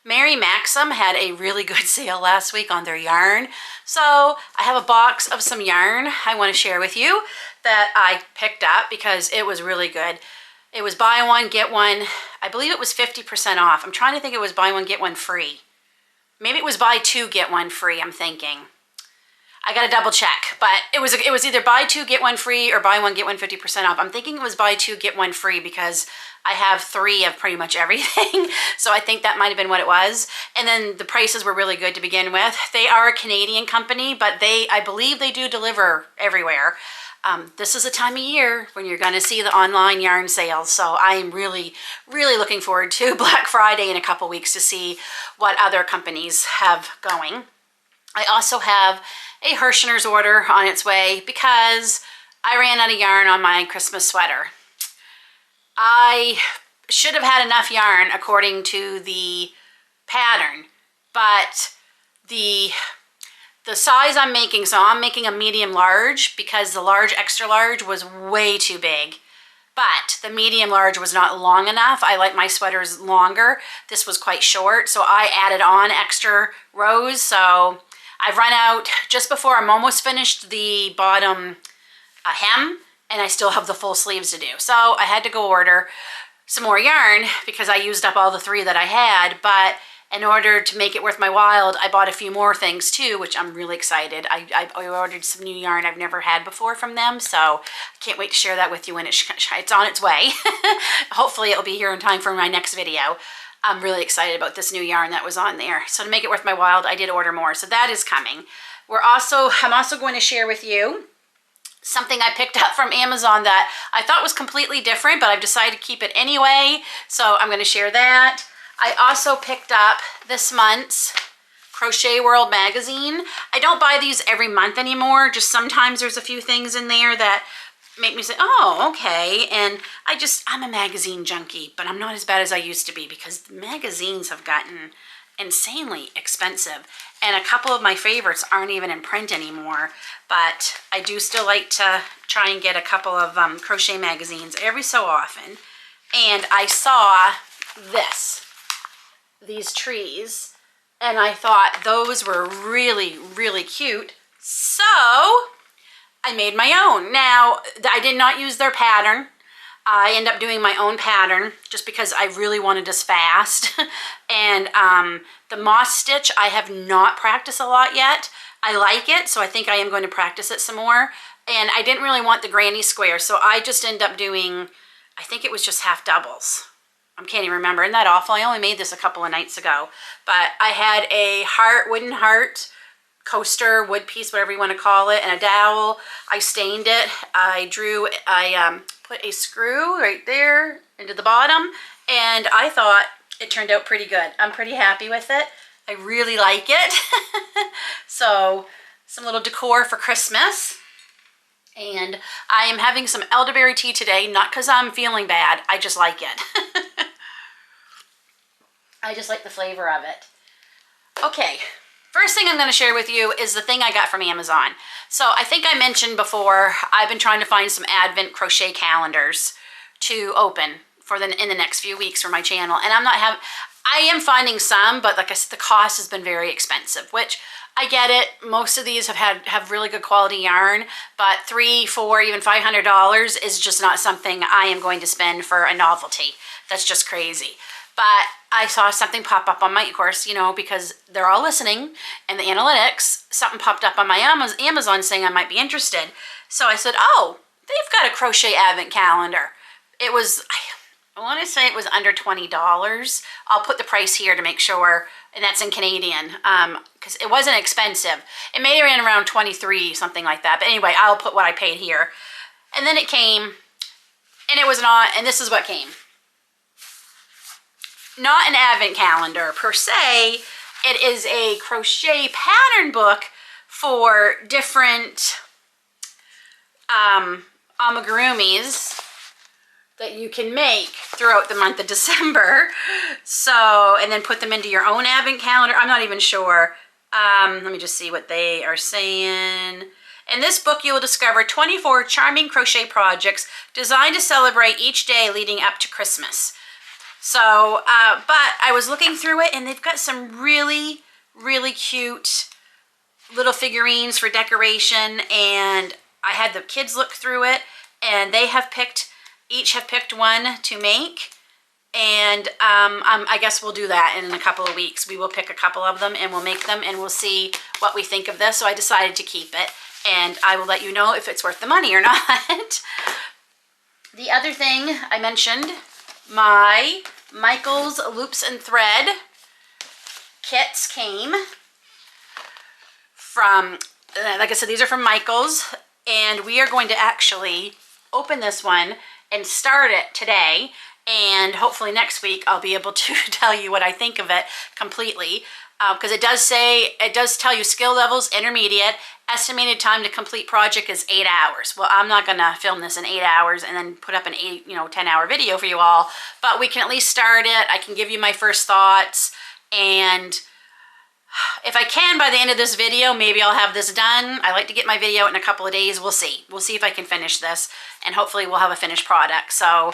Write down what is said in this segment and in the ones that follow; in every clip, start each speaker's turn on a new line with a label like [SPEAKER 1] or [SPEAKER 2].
[SPEAKER 1] Mary Maxim had a really good sale last week on their yarn. So I have a box of some yarn I want to share with you that I picked up because it was really good. It was buy one, get one. I believe it was 50% off. I'm trying to think it was buy one, get one free. Maybe it was buy two, get one free, I'm thinking. I gotta double check, but it was either buy two, get one free or buy one, get one 50% off. I'm thinking it was buy two, get one free because I have 3 of pretty much everything. So I think that might have been what it was. And then the prices were really good to begin with. They are a Canadian company, but I believe they do deliver everywhere. This is a time of year when you're gonna see the online yarn sales. So I'm really, really looking forward to Black Friday in a couple weeks to see what other companies have going. I also have a Hirschner's order on its way because I ran out of yarn on my Christmas sweater. I should have had enough yarn according to the pattern, but the size I'm making, so I'm making a medium large because the large extra large was way too big, but the medium large was not long enough. I like my sweaters longer. This was quite short, so I added on extra rows. So I've run out just before I'm almost finished the bottom hem, and I still have the full sleeves to do. So I had to go order some more yarn because I used up all the 3 that I had, but in order to make it worth my while, I bought a few more things too, which I'm really excited. I ordered some new yarn I've never had before from them, so I can't wait to share that with you when it's on its way. Hopefully it'll be here in time for my next video. I'm really excited about this new yarn that was on there. So to make it worth my while, I did order more. So that is coming. I'm also going to share with you something I picked up from Amazon that I thought was completely different, but I've decided to keep it anyway. So I'm going to share that. I also picked up this month's Crochet World magazine. I don't buy these every month anymore. Just sometimes there's a few things in there that make me say, oh, okay. And I'm a magazine junkie, but I'm not as bad as I used to be because the magazines have gotten insanely expensive. And a couple of my favorites aren't even in print anymore, but I do still like to try and get a couple of crochet magazines every so often. And I saw these trees, and I thought those were really, really cute. So I made my own. Now, I did not use their pattern. I end up doing my own pattern just because I really wanted this fast. And the moss stitch, I have not practiced a lot yet. I like it, so I think I am going to practice it some more. And I didn't really want the granny square, so I just end up doing, I think it was just half doubles. I can't even remember. Isn't that awful? I only made this a couple of nights ago. But I had a wooden heart, coaster, wood piece, whatever you want to call it, and a dowel. I stained it. I put a screw right there into the bottom, and I thought it turned out pretty good. I'm pretty happy with it. I really like it. So some little decor for Christmas. And I am having some elderberry tea today, not because I'm feeling bad. I just like it. I just like the flavor of it. Okay, first thing I'm going to share with you is the thing I got from Amazon. So I think I mentioned before, I've been trying to find some Advent crochet calendars to open in the next few weeks for my channel. And I am finding some, but like I said, the cost has been very expensive, which I get it. Most of these have really good quality yarn, but $300, $400, even $500 is just not something I am going to spend for a novelty. That's just crazy. But I saw something pop up on my, of course, you know, because they're all listening and the analytics, something popped up on my Amazon saying I might be interested. So I said, oh, they've got a crochet advent calendar. It was, I want to say it was under $20. I'll put the price here to make sure, and that's in Canadian, because it wasn't expensive. It may have been around 23, something like that. But anyway, I'll put what I paid here. And then it came, and it was not, and this is what came. Not an advent calendar per se. It is a crochet pattern book for different amigurumis that you can make throughout the month of December. So, and then put them into your own advent calendar. I'm not even sure. Let me just see what they are saying. In this book, you will discover 24 charming crochet projects designed to celebrate each day leading up to Christmas. So, but I was looking through it and they've got some really, really cute little figurines for decoration, and I had the kids look through it and they have each have picked one to make. And I guess we'll do that in a couple of weeks. We will pick a couple of them and we'll make them and we'll see what we think of this. So I decided to keep it, and I will let you know if it's worth the money or not. The other thing I mentioned, my Michael's Loops and Thread kits came from, like I said, these are from Michael's, and we are going to actually open this one and start it today, and hopefully next week I'll be able to tell you what I think of it completely, because it does tell you skill levels intermediate, estimated time to complete project is 8 hours. Well, I'm not gonna film this in 8 hours and then put up an 10-hour video for you all, but we can at least start it. I can give you my first thoughts, and if I can, by the end of this video, maybe I'll have this done. I like to get my video in a couple of days. We'll see. We'll see if I can finish this, and hopefully we'll have a finished product. So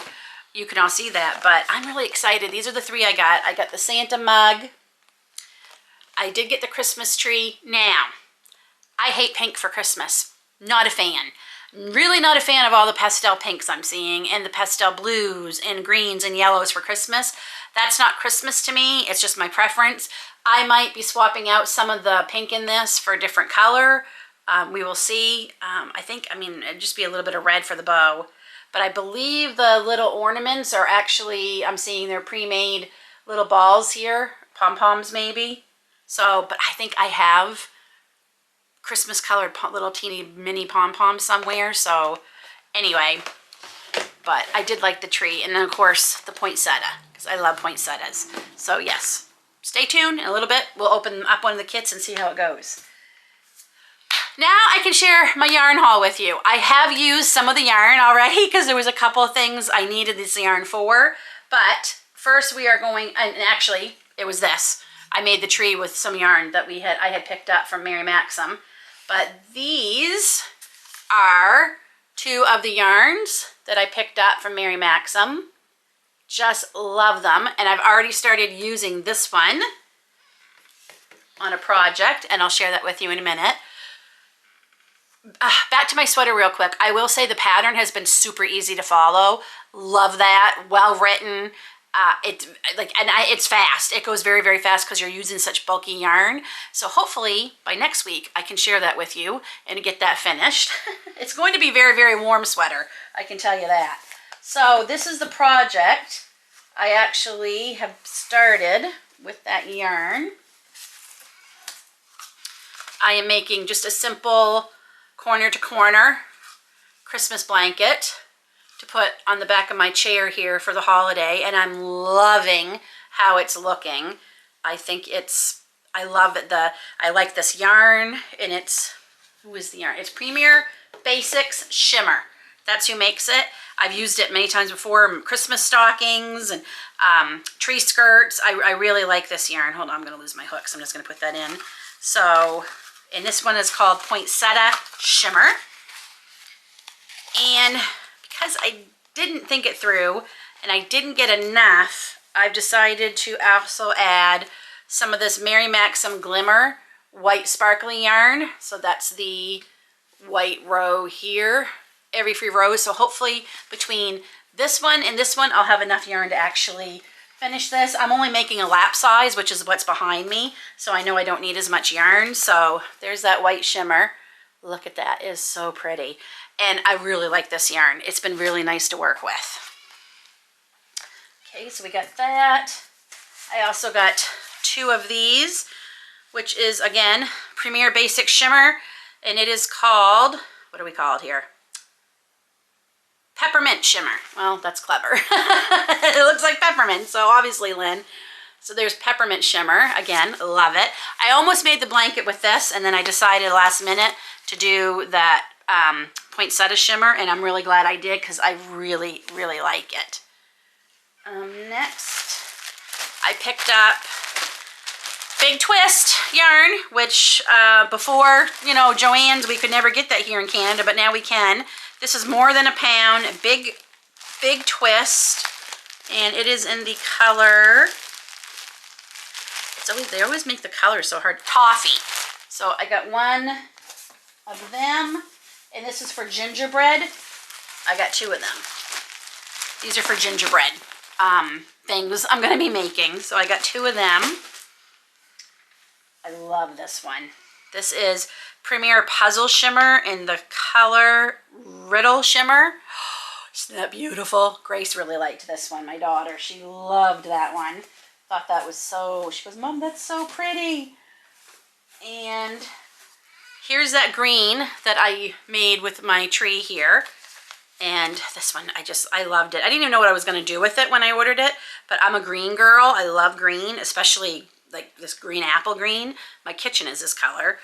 [SPEAKER 1] you can all see that, but I'm really excited. These are the three I got. I got the Santa mug. I did get the Christmas tree. Now, I hate pink for Christmas. Not a fan. Really not a fan of all the pastel pinks I'm seeing, and the pastel blues and greens and yellows for Christmas. That's not Christmas to me. It's just my preference. I might be swapping out some of the pink in this for a different color. We will see. It'd just be a little bit of red for the bow. But I believe the little ornaments are actually, I'm seeing they're pre-made little balls here. Pom-poms maybe. So, but I think I have Christmas colored little teeny mini pom-poms somewhere. So anyway, but I did like the tree. And then of course the poinsettia, because I love poinsettias. So yes. Stay tuned. In a little bit, we'll open up one of the kits and see how it goes. Now I can share my yarn haul with you. I have used some of the yarn already because there was a couple of things I needed this yarn for. But first we are going, and actually it was this. I made the tree with some yarn that I had picked up from Mary Maxim. But these are two of the yarns that I picked up from Mary Maxim. Just love them, and I've already started using this one on a project, and I'll share that with you in a minute. Back to my sweater real quick. I will say the pattern has been super easy to follow. Love that. Well written. It's fast. It goes very, very fast because you're using such bulky yarn. So hopefully by next week I can share that with you and get that finished. It's going to be very, very warm sweater. I can tell you that. So this is the project I actually have started with that yarn. I am making just a simple corner to corner Christmas blanket to put on the back of my chair here for the holiday, and I'm loving how it's looking. I love it. I like this yarn, and who is the yarn? It's Premier Basics Shimmer. That's who makes it. I've used it many times before, Christmas stockings and tree skirts. I really like this yarn. Hold on, I'm gonna lose my hook, so I'm just gonna put that in. So, and this one is called Poinsettia Shimmer. And because I didn't think it through and I didn't get enough, I've decided to also add some of this Mary Maxim Glimmer white sparkly yarn. So that's the white row here, every free row. So hopefully between this one and this one, I'll have enough yarn to actually finish this. I'm only making a lap size, which is what's behind me. So I know I don't need as much yarn. So there's that white shimmer. Look at that, it is so pretty. And I really like this yarn. It's been really nice to work with. Okay, so we got that. I also got two of these, which is, again, Premier Basic Shimmer, and it is called, what do we call it here? Peppermint Shimmer. Well, that's clever. It looks like peppermint, so obviously, Lynn. So there's Peppermint Shimmer. Again, love it. I almost made the blanket with this, and then I decided last minute to do that Poinsettia Shimmer, and I'm really glad I did because I really, really like it. Next, I picked up Big Twist yarn, which before, you know, Joann's, we could never get that here in Canada, but now we can. This is more than a pound, big twist. And it is in the color, they always make the color so hard, toffee. So I got one of them, and this is for gingerbread. I got 2 of them. These are for gingerbread things I'm gonna be making. So I got 2 of them. I love this one. This is Premier Puzzle Shimmer in the color Riddle Shimmer. Isn't that beautiful? Grace really liked this one, my daughter. She loved that one. Thought that was so, she goes, Mom, that's so pretty. And here's that green that I made with my tree here. And this one, I loved it. I didn't even know what I was going to do with it when I ordered it, but I'm a green girl. I love green, especially like this green apple green. My kitchen is this color.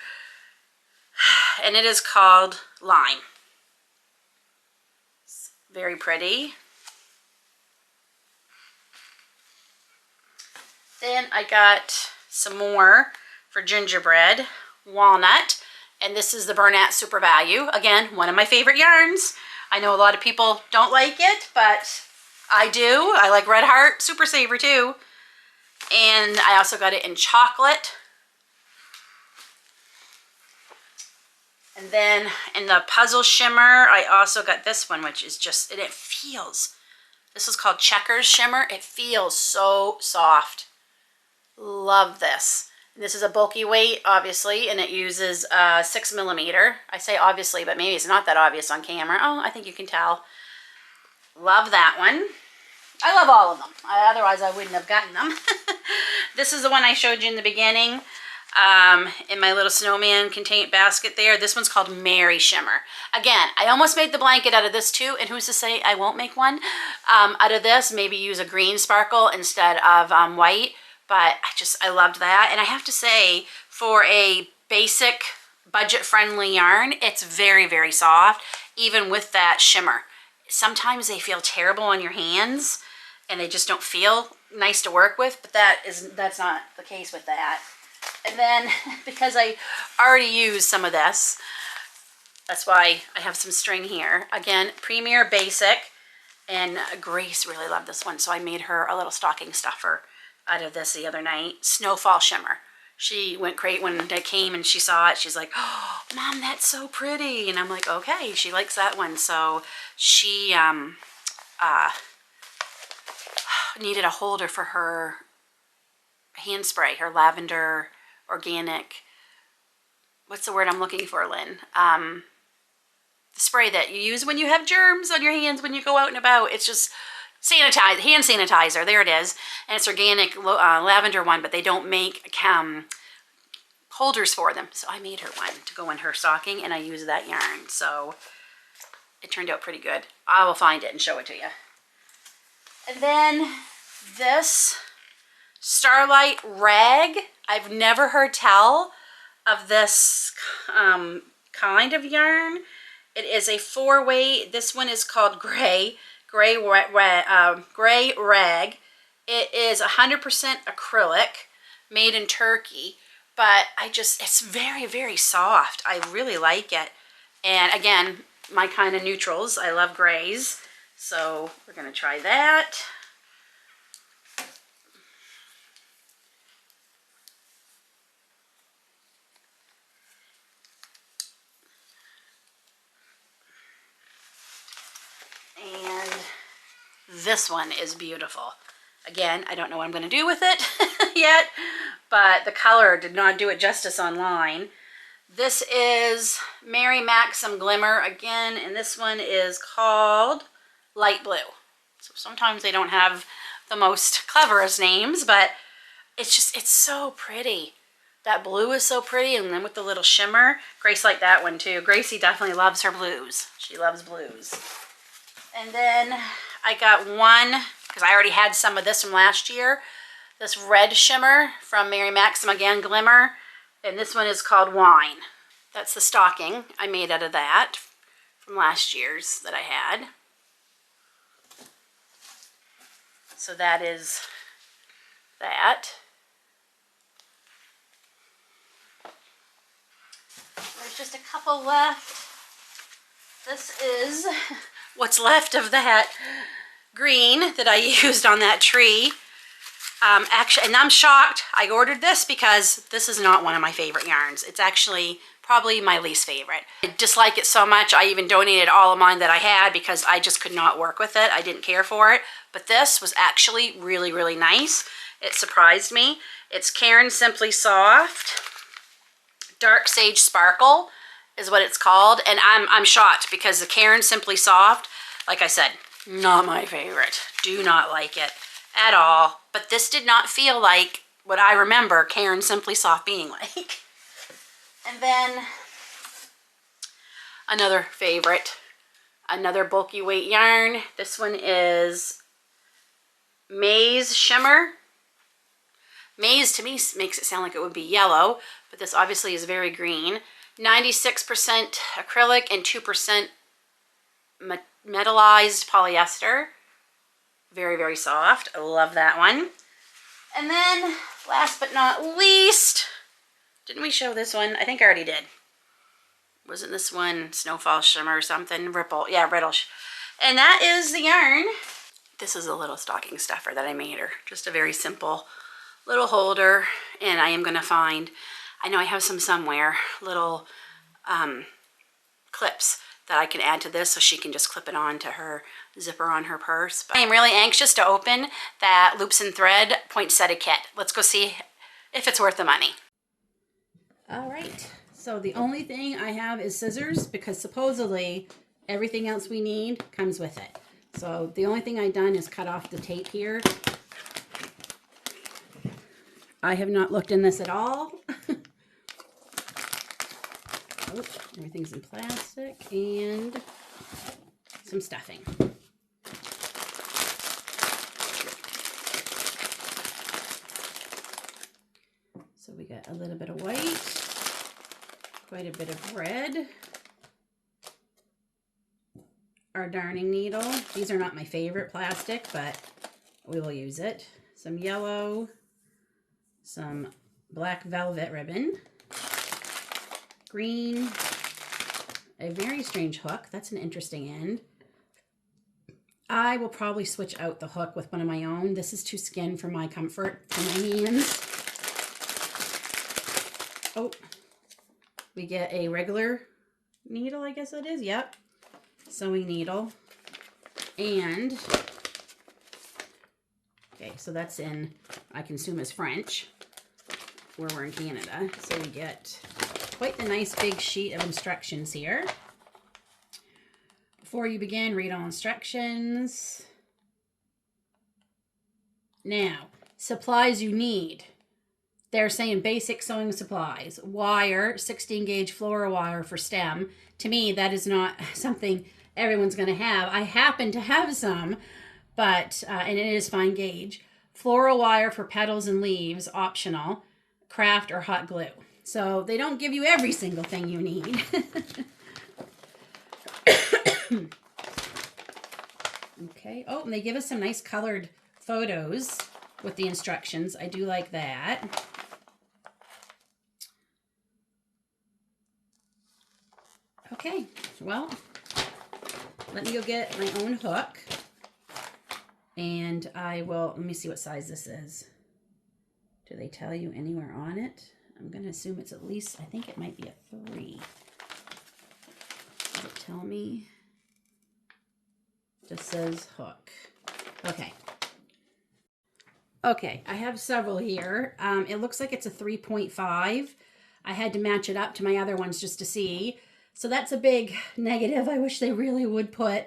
[SPEAKER 1] And it is called Lime. It's very pretty. Then I got some more for gingerbread, walnut, and this is the Bernat Super Value. Again, one of my favorite yarns. I know a lot of people don't like it, but I do. I like Red Heart Super Saver too. And I also got it in chocolate. And then in the Puzzle Shimmer, I also got this one, which is just, and it feels, this is called Checkers Shimmer. It feels so soft. Love this. And this is a bulky weight, obviously, and it uses 6 millimeter. I say obviously, but maybe it's not that obvious on camera. Oh, I think you can tell. Love that one. I love all of them. Otherwise, I wouldn't have gotten them. This is the one I showed you in the beginning. In my little snowman contained basket there. This one's called Mary Shimmer. Again, I almost made the blanket out of this too, and who's to say I won't make one out of this. Maybe use a green sparkle instead of white. But I loved that. And I have to say, for a basic budget-friendly yarn, it's very, very soft, even with that shimmer. Sometimes they feel terrible on your hands, and they just don't feel nice to work with, but that's not the case with that. And then, because I already used some of this, that's why I have some string here. Again, Premier Basic, and Grace really loved this one, so I made her a little stocking stuffer out of this the other night. Snowfall Shimmer. She went crazy when I came and she saw it. She's like, oh, Mom, that's so pretty. And I'm like, okay, she likes that one. So she needed a holder for her hand spray, her lavender organic, what's the word I'm looking for, Lynn? The spray that you use when you have germs on your hands when you go out and about. It's just hand sanitizer, there it is. And it's organic lavender one, but they don't make holders for them. So I made her one to go in her stocking, and I used that yarn. So it turned out pretty good. I will find it and show it to you. And then this Starlight Rag. I've never heard tell of this kind of yarn. It is a 4-weight. This one is called Gray Rag. It is 100% acrylic, made in Turkey, but it's very, very soft. I really like it. And again, my kind of neutrals. I love grays. So we're going to try that. And this one is beautiful. Again, I don't know what I'm going to do with it yet, but the color did not do it justice online. This is Mary Maxim Glimmer again, and this one is called Light Blue. So sometimes they don't have the most cleverest names, but it's so pretty. That blue is so pretty, and then with the little shimmer. Grace liked that one too. Gracie definitely loves her blues. She loves blues. And then I got one, because I already had some of this from last year, this red shimmer from Mary Maxim, again, Glimmer. And this one is called Wine. That's the stocking I made out of that from last year's that I had. So that is that. There's just a couple left. This is what's left of that green that I used on that tree. Actually, and I'm shocked. I ordered this because this is not one of my favorite yarns. It's actually probably my least favorite. I dislike it so much, I even donated all of mine that I had because I just could not work with it. I didn't care for it. But this was actually really, really nice. It surprised me. It's Caron Simply Soft. Dark Sage Sparkle is what it's called. And I'm shocked because the Caron Simply Soft, like I said, not my favorite. Do not like it at all. But this did not feel like what I remember Caron Simply Soft being like. And then another favorite, another bulky weight yarn. This one is Maize Shimmer. Maize to me makes it sound like it would be yellow, but this obviously is very green. 96% acrylic and 2% metallized polyester. Very, very soft. I love that one. And then, last but not least, didn't we show this one? I think I already did. Wasn't this one Snowfall Shimmer or something? Ripple. Yeah, Riddle. And that is the yarn. This is a little stocking stuffer that I made her. Just a very simple little holder. And I am going to find, I know I have some somewhere, little clips that I can add to this so she can just clip it on to her zipper on her purse. But I am really anxious to open that Loops and Thread poinsettia kit. Let's go see if it's worth the money. All right, so the only thing I have is scissors because supposedly everything else we need comes with it. So the only thing I've done is cut off the tape here. I have not looked in this at all. Oh, everything's in plastic and some stuffing. So we got a little bit of white, quite a bit of red, our darning needle. These are not my favorite plastic, but we will use it. Some yellow, some black velvet ribbon, green, a very strange hook. That's an interesting end. I will probably switch out the hook with one of my own. This is too skin for my comfort, for my hands. Oh, we get a regular needle, I guess it is. Yep. Sewing needle. And, okay, so that's in, I can assume is French, where we're in Canada. So we get quite the nice big sheet of instructions here. Before you begin, read all instructions. Now, supplies you need. They're saying basic sewing supplies. Wire, 16 gauge floral wire for stem. To me, that is not something everyone's going to have. I happen to have some, but, and it is fine gauge. Floral wire for petals and leaves, optional. Craft or hot glue. So they don't give you every single thing you need. Okay. Oh, and they give us some nice colored photos with the instructions. I do like that. Okay, well, let me go get my own hook. And I will, let me see what size this is. Do they tell you anywhere on it? I'm going to assume it's at least, I think it might be a 3. Does it tell me? Just says hook. Okay. Okay, I have several here. It looks like it's a 3.5. I had to match it up to my other ones just to see. So that's a big negative. I wish they really would put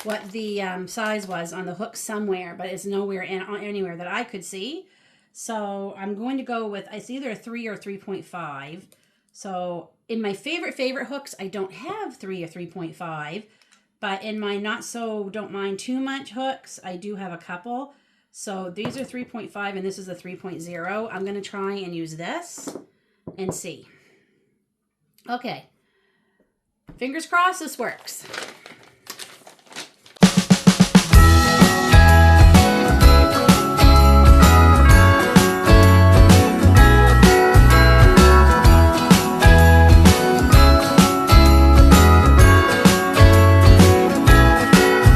[SPEAKER 1] what the size was on the hook somewhere, but it's nowhere anywhere that I could see. So I'm going to go with, it's either a 3 or 3.5. So in my favorite hooks, I don't have 3 or 3.5. But in my not so don't mind too much hooks, I do have a couple. So these are 3.5 and this is a 3.0. I'm going to try and use this and see. Okay. Fingers crossed this works.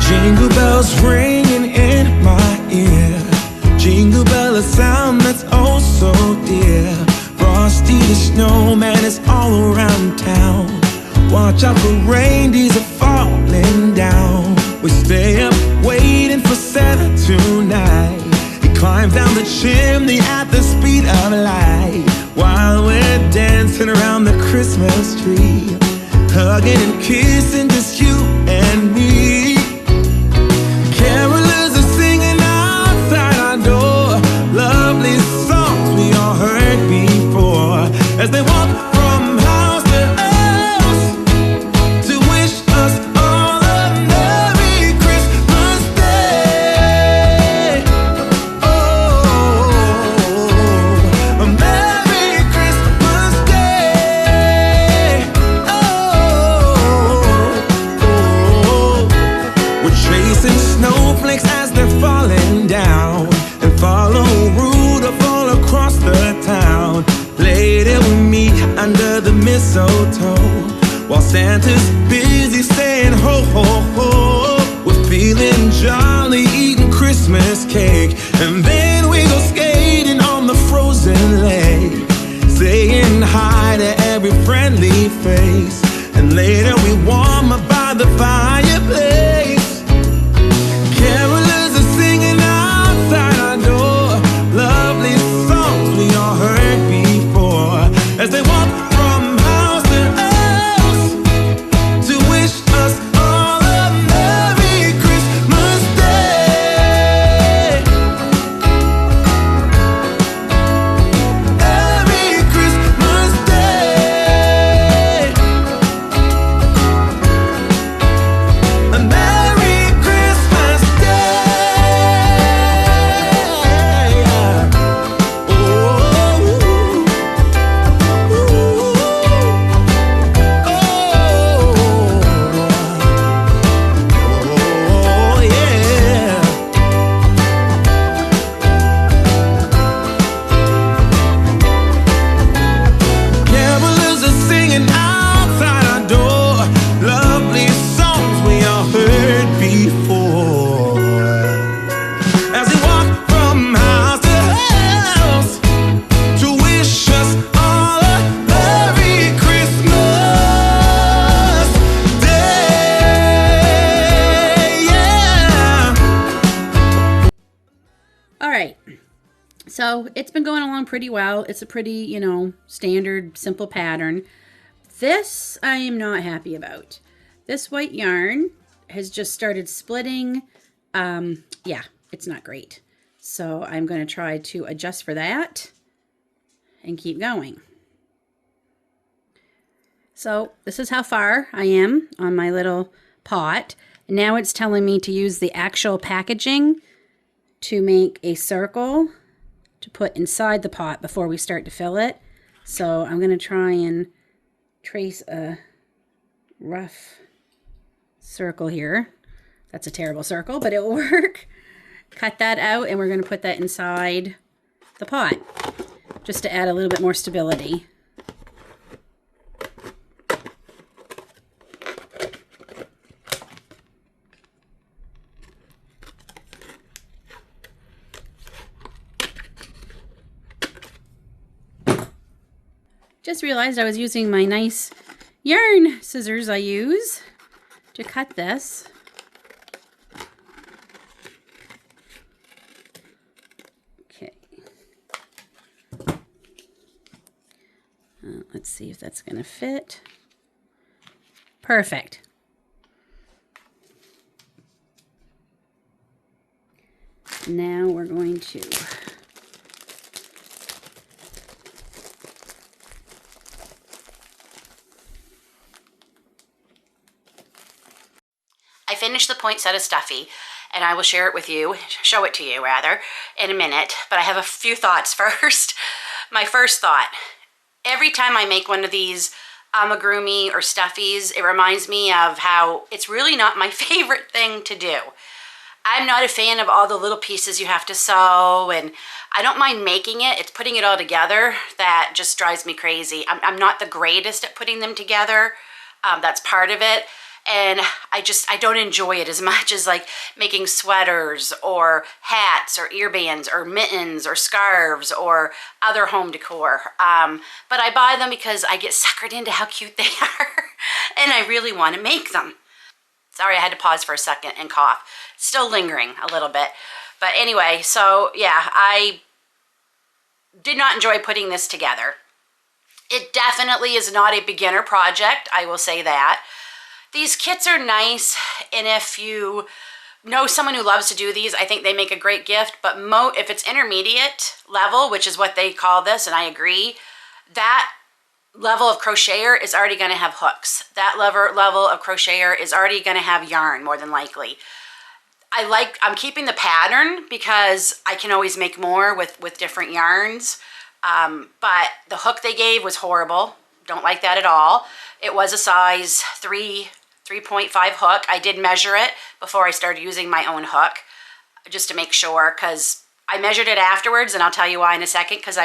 [SPEAKER 2] Jingle bells ringing watch out for reindeers are falling down. We stay up waiting for Santa tonight. He climbs down the chimney at the speed of light, while we're dancing around the Christmas tree, hugging and kissing, just you and me. Carolers are singing outside our door, lovely songs we all heard before, as they walk from house to house to wish us all a Merry Christmas Day. Oh, a Merry Christmas Day. Oh, we're chasing snowflakes as they're falling down, and follow Rudolph all across the town. Later we meet under the mistletoe, while Santa's busy saying ho ho ho. We're feeling jolly, eating Christmas cake, and then we go skating on the frozen lake, saying hi to every friendly face, and later we warm up by the fireplace. Carolers are singing outside our door, lovely songs we all heard before, as they walk from house to house to wish us all a Merry Christmas Day. Merry Christmas Day. A Merry Christmas Day. Oh, oh, yeah. Carolers are singing outside our door, lovely songs we all heard before, as we walk from house to house to wish us all a Merry Christmas Day. Yeah.
[SPEAKER 1] All right. So it's been going along pretty well. It's a pretty, standard, simple pattern. This I am not happy about. This white yarn has just started splitting. Yeah, it's not great. So I'm going to try to adjust for that and keep going. So this is how far I am on my little pot. Now it's telling me to use the actual packaging to make a circle to put inside the pot before we start to fill it. So I'm going to try and trace a rough circle here. That's a terrible circle, but it will work. Cut that out, and we're going to put that inside the pot just to add a little bit more stability. Just realized I was using my nice yarn scissors I use to cut this. Okay. Let's see if that's going to fit. Perfect. Now we're going to I finished the poinsettia stuffy, and I will share it with you, show it to you rather, in a minute, but I have a few thoughts first. My first thought, every time I make one of these amigurumi or stuffies, it reminds me of how it's really not my favorite thing to do. I'm not a fan of all the little pieces you have to sew, and I don't mind making it. It's putting it all together that just drives me crazy. I'm not the greatest at putting them together. That's part of it. And I don't enjoy it as much as like making sweaters or hats or earbands or mittens or scarves or other home decor. But I buy them because I get suckered into how cute they are. and I really want to make them. Sorry, I had to pause for a second and cough. Still lingering a little bit. But anyway, so yeah, I did not enjoy putting this together. It definitely is not a beginner project, I will say that. These kits are nice, and if you know someone who loves to do these, I think they make a great gift, but if it's intermediate level, which is what they call this, and I agree, that level of crocheter is already going to have hooks. That level of crocheter is already going to have yarn, more than likely. I'm keeping the pattern because I can always make more with different yarns, but the hook they gave was horrible. Don't like that at all. It was a size 3.5 hook. I did measure it before I started using my own hook, just to make sure, because I measured it afterwards, and I'll tell you why in a second, because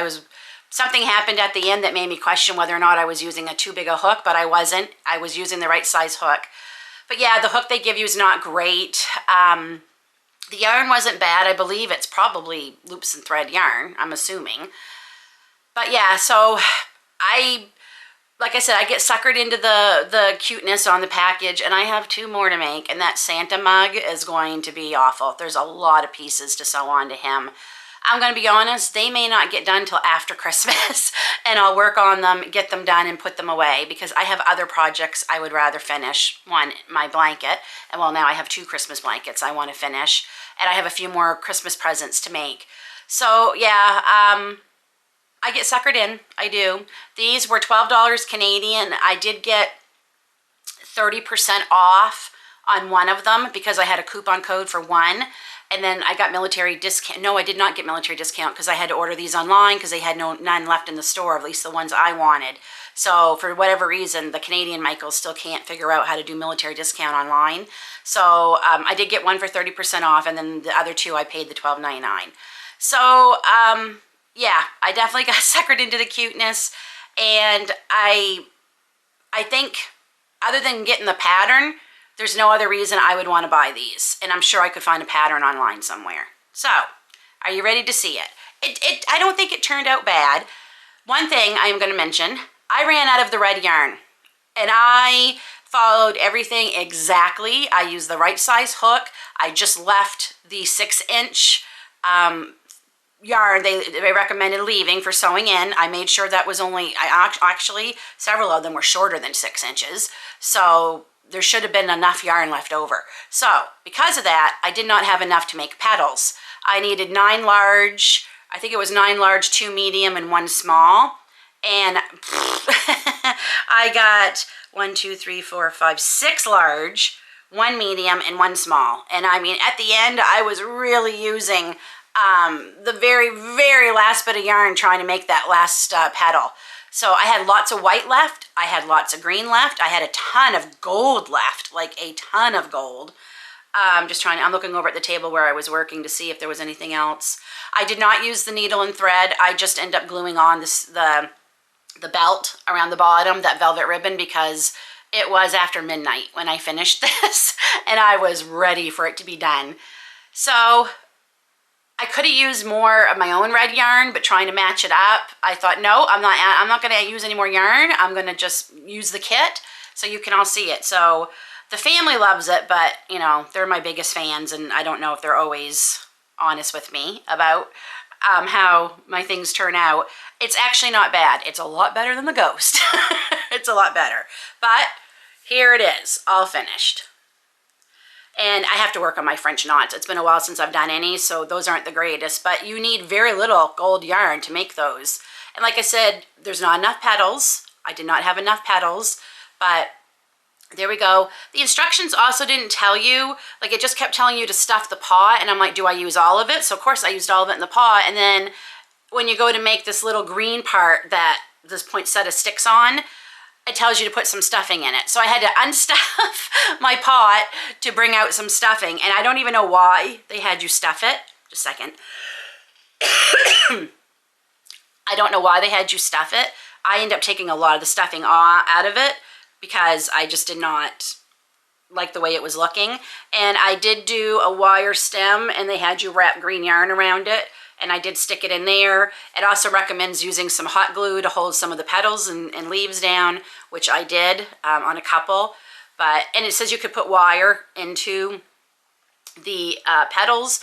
[SPEAKER 1] something happened at the end that made me question whether or not I was using a too big a hook, but I wasn't. I was using the right size hook. But yeah, the hook they give you is not great. The yarn wasn't bad. I believe it's probably loops and thread yarn, I'm assuming. But yeah, so like I said, I get suckered into the cuteness on the package, and I have 2 more to make, and that Santa mug is going to be awful. There's a lot of pieces to sew on to him. I'm going to be honest, they may not get done till after Christmas, and I'll work on them, get them done, and put them away, because I have other projects I would rather finish. One, my blanket, and well, now I have 2 Christmas blankets I want to finish, and I have a few more Christmas presents to make. So yeah, I get suckered in, I do. These were $12 Canadian. I did get 30% off on one of them because I had a coupon code for one. And then I got military discount. No, I did not get military discount because I had to order these online because they had none left in the store, at least the ones I wanted. So for whatever reason, the Canadian Michaels still can't figure out how to do military discount online. So I did get one for 30% off, and then the other 2 I paid the $12.99. So yeah, I definitely got suckered into the cuteness, and I think other than getting the pattern, there's no other reason I would want to buy these, and I'm sure I could find a pattern online somewhere. So, are you ready to see it? I don't think it turned out bad. One thing I am going to mention, I ran out of the red yarn, and I followed everything exactly. I used the right size hook. I just left the 6-inch yarn they recommended leaving for sewing in. I made sure that was actually, several of them were shorter than 6 inches. So there should have been enough yarn left over. So because of that, I did not have enough to make petals. I needed 9 large, I think it was 9 large, 2 medium, and 1 small. And I got 6 large, 1 medium, and 1 small. And I mean, at the end, I was really using the very, very last bit of yarn trying to make that last petal. So I had lots of white left, I had lots of green left, I had a ton of gold left, like a ton of gold. I'm looking over at the table where I was working to see if there was anything else. I did not use the needle and thread. I just ended up gluing on the belt around the bottom, that velvet ribbon, because it was after midnight when I finished this, and I was ready for it to be done. So I could have used more of my own red yarn, but trying to match it up, I thought, no, I'm not going to use any more yarn. I'm going to just use the kit so you can all see it. So the family loves it, but, you know, they're my biggest fans, and I don't know if they're always honest with me about how my things turn out. It's actually not bad. It's a lot better than the Ghost. It's a lot better. But here it is, all finished. And I have to work on my French knots. It's been a while since I've done any, so those aren't the greatest, but you need very little gold yarn to make those. And like I said, there's not enough petals. I did not have enough petals, but there we go. The instructions also didn't tell you, like it just kept telling you to stuff the pot, and I'm like, do I use all of it? So of course I used all of it in the pot, and then when you go to make this little green part that this poinsettia sticks on, it tells you to put some stuffing in it. So I had to unstuff my pot to bring out some stuffing, and I don't even know why they had you stuff it. Just a second. I don't know why they had you stuff it. I ended up taking a lot of the stuffing out of it because I just did not like the way it was looking. And I did do a wire stem, and they had you wrap green yarn around it. and I did stick it in there. It also recommends using some hot glue to hold some of the petals and leaves down, which I did on a couple. And it says you could put wire into the petals.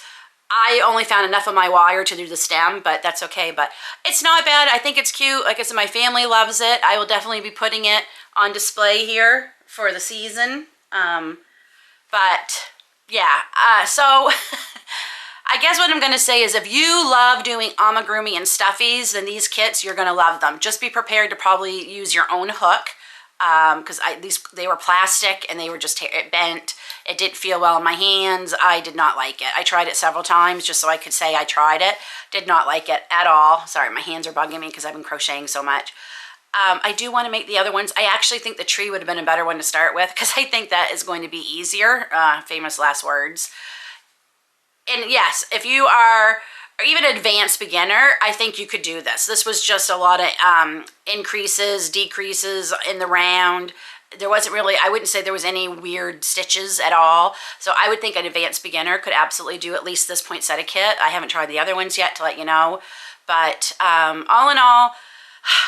[SPEAKER 1] I only found enough of my wire to do the stem, but that's okay. But it's not bad. I think it's cute. Like I said, my family loves it. I will definitely be putting it on display here for the season. But yeah, so I guess what I'm going to say is if you love doing amigurumi and stuffies, then these kits, you're going to love them. Just be prepared to probably use your own hook, because they were plastic and they were just bent. It didn't feel well in my hands. I did not like it. I tried it several times just so I could say I tried it. Did not like it at all. Sorry, my hands are bugging me because I've been crocheting so much. I do want to make the other ones. I actually think the tree would have been a better one to start with because I think that is going to be easier. Famous last words. And yes, if you are or even advanced beginner, I think you could do this. This was just a lot of increases, decreases in the round. There wasn't really, I wouldn't say there was any weird stitches at all. So I would think an advanced beginner could absolutely do at least this poinsettia kit. I haven't tried the other ones yet to let you know. But all in all,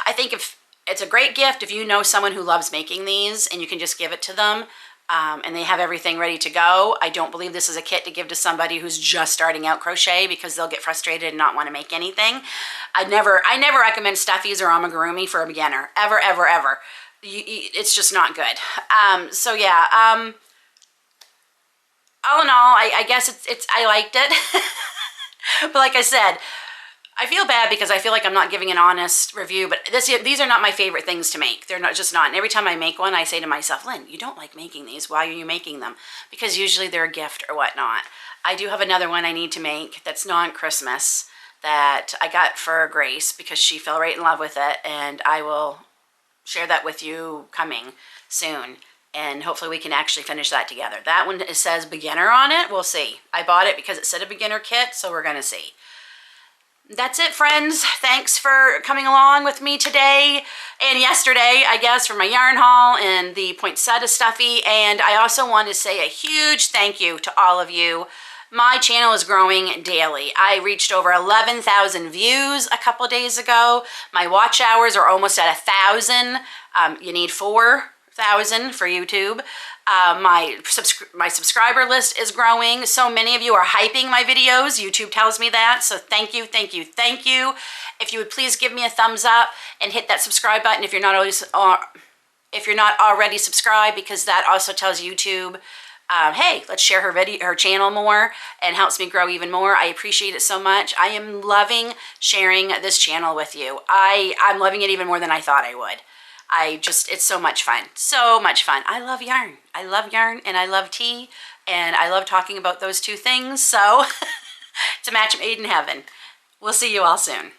[SPEAKER 1] I think if it's a great gift if you know someone who loves making these and you can just give it to them. And they have everything ready to go. I don't believe this is a kit to give to somebody who's just starting out crochet because they'll get frustrated and not want to make anything. I never recommend stuffies or amigurumi for a beginner. Ever, ever, ever. It's just not good. So yeah, all in all, I guess I liked it. But like I said, I feel bad because I feel like I'm not giving an honest review, but these are not my favorite things to make. They're just not. And every time I make one, I say to myself, Lynn, you don't like making these. Why are you making them? Because usually they're a gift or whatnot. I do have another one I need to make that's non-Christmas that I got for Grace because she fell right in love with it, and I will share that with you coming soon. And hopefully we can actually finish that together. That one, it says beginner on it. We'll see. I bought it because it said a beginner kit, so we're going to see. That's it, friends. Thanks for coming along with me today and yesterday, I guess, for my yarn haul and the poinsettia stuffy. And I also want to say a huge thank you to all of you. My channel is growing daily. I reached over 11,000 views a couple days ago. My watch hours are almost at 1,000. You need 4,000 for YouTube. My subscriber list is growing. So many of you are hyping my videos. YouTube tells me that. So thank you, thank you, thank you. If you would please give me a thumbs up and hit that subscribe button if you're not already subscribed, because that also tells YouTube, hey, let's share her channel more, and helps me grow even more. I appreciate it so much. I am loving sharing this channel with you. I'm loving it even more than I thought I would. It's so much fun. So much fun. I love yarn. I love yarn and I love tea, and I love talking about those two things. So it's a match made in heaven. We'll see you all soon.